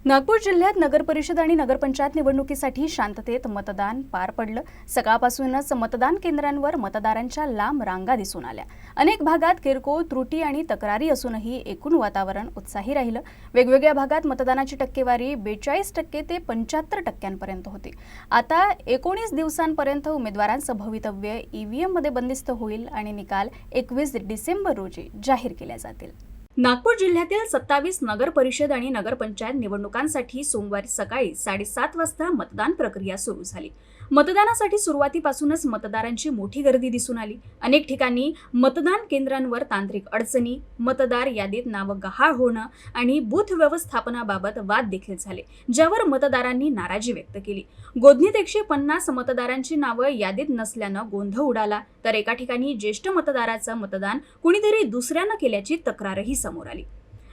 नागपूर जिल्ह्यात नगरपरिषद आणि नगरपंचायत निवडणुकीसाठी शांततेत मतदान पार पडलं। सकाळपासूनच मतदान केंद्रांवर मतदारांच्या लांब रांगा दिसून आल्या। अनेक भागात किरकोळ त्रुटी आणि तक्रारी असूनही एकूण वातावरण उत्साही राहिलं। वेगवेगळ्या भागात मतदानाची टक्केवारी 42% ते 75% होती। आता 19 दिवसांपर्यंत उमेदवारांचं भवितव्य ईव्हीएम मध्ये बंदिस्त होईल आणि निकाल 21 डिसेंबर रोजी जाहीर केले जातील। नागपूर जिल्ह्यातील 27 नगर परिषद आणि नगरपंचायत निवडणुकांसाठी सोमवारी सकाळी 7:30 वाजता मतदान प्रक्रिया सुरू झाली। मतदानासाठी सुरुवातीपासूनच मतदारांची मोठी गर्दी दिसून आली। अनेक ठिकाणी मतदान केंद्रांवर तांत्रिक अडचणी, मतदार यादीत नाव गहाळ होणं आणि बूथ व्यवस्थापनाबाबत वाद देखील झाले, ज्यावर मतदारांनी नाराजी व्यक्त केली। गोधनीत 150 मतदारांची नावं यादीत नसल्यानं गोंधळ उडाला, तर एका ठिकाणी ज्येष्ठ मतदाराचं मतदान कुणीतरी दुसऱ्यानं केल्याची तक्रारही समोर आली।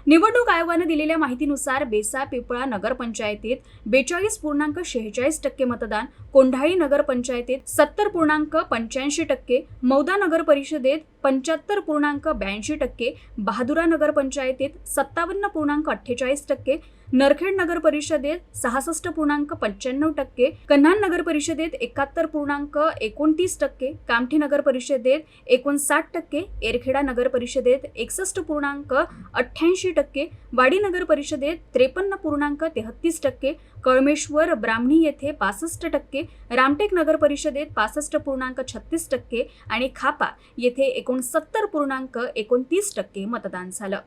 निवडणूक आयोगाने दिलेल्या माहितीनुसार बेसा पिपळा नगरपंचायतीत 42.46% मतदान, कोंढाळी नगरपंचायतीत 70.85%, मौदा नगरपरिषदेत 75.82%, बहादुरा नगरपंचायतीत 57.48%, नरखेड नगरपरिषदेत 66.95%, कन्हान नगरपरिषदेत 71.29%, कामठी नगरपरिषदेत 59%, एरखेडा नगरपरिषदेत 61.88%, वाडी नगरपरिषदेत 53.33%, कळमेश्वर ब्राह्मणी येथे 65%, रामटेक नगरपरिषदेत 65.36% आणि खापा येथे 69.29% मतदान झालं।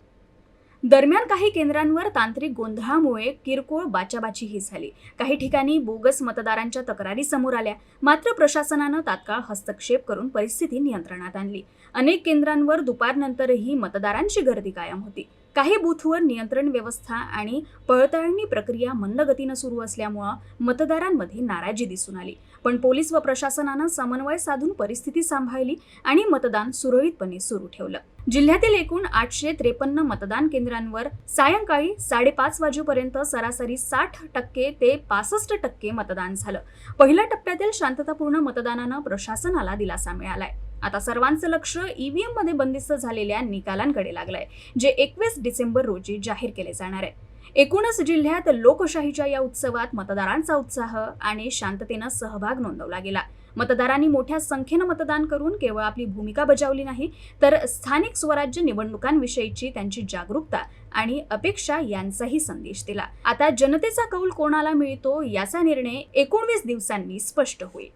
दरम्यान काही केंद्रांवर तांत्रिक गोंधळामुळे किरकोळ बाचाबाचीही झाली। काही ठिकाणी बोगस मतदारांच्या तक्रारी समोर आल्या, मात्र प्रशासनानं तात्काळ हस्तक्षेप करून परिस्थिती नियंत्रणात आणली। अनेक केंद्रांवर दुपारनंतरही मतदारांची गर्दी कायम होती। काही बूथवर नियंत्रण व्यवस्था आणि पडताळणी प्रक्रिया मंद गतीनं सुरू असल्यामुळे मतदारांमध्ये नाराजी दिसून आली, पण पोलीस व प्रशासनानं समन्वय साधून परिस्थिती सांभाळली आणि मतदान सुरळीतपणे सुरू ठेवलं। जिल्ह्यातील एकूण 853 मतदान केंद्रांवर सायंकाळी 5:30 वाजेपर्यंत सरासरी 60% ते 65% मतदान झालं। पहिल्या टप्प्यातील शांततापूर्ण मतदानानं प्रशासनाला दिलासा मिळालाय। आता सर्वांचं लक्ष ईव्हीएम मध्ये बंदिस्त झालेल्या निकालांकडे लागलंय, जे 21 डिसेंबर रोजी जाहीर केले जाणार आहे। एकूणच जिल्ह्यात लोकशाहीच्या या उत्सवात मतदारांचा उत्साह आणि शांततेनं सहभाग नोंदवला गेला। मतदारांनी मोठ्या संख्येनं मतदान करून केवळ आपली भूमिका बजावली नाही, तर स्थानिक स्वराज्य निवडणुकांविषयीची त्यांची जागरूकता आणि अपेक्षा यांचाही संदेश दिला। आता जनतेचा कौल कोणाला मिळतो याचा निर्णय 19 दिवसांनी स्पष्ट होईल।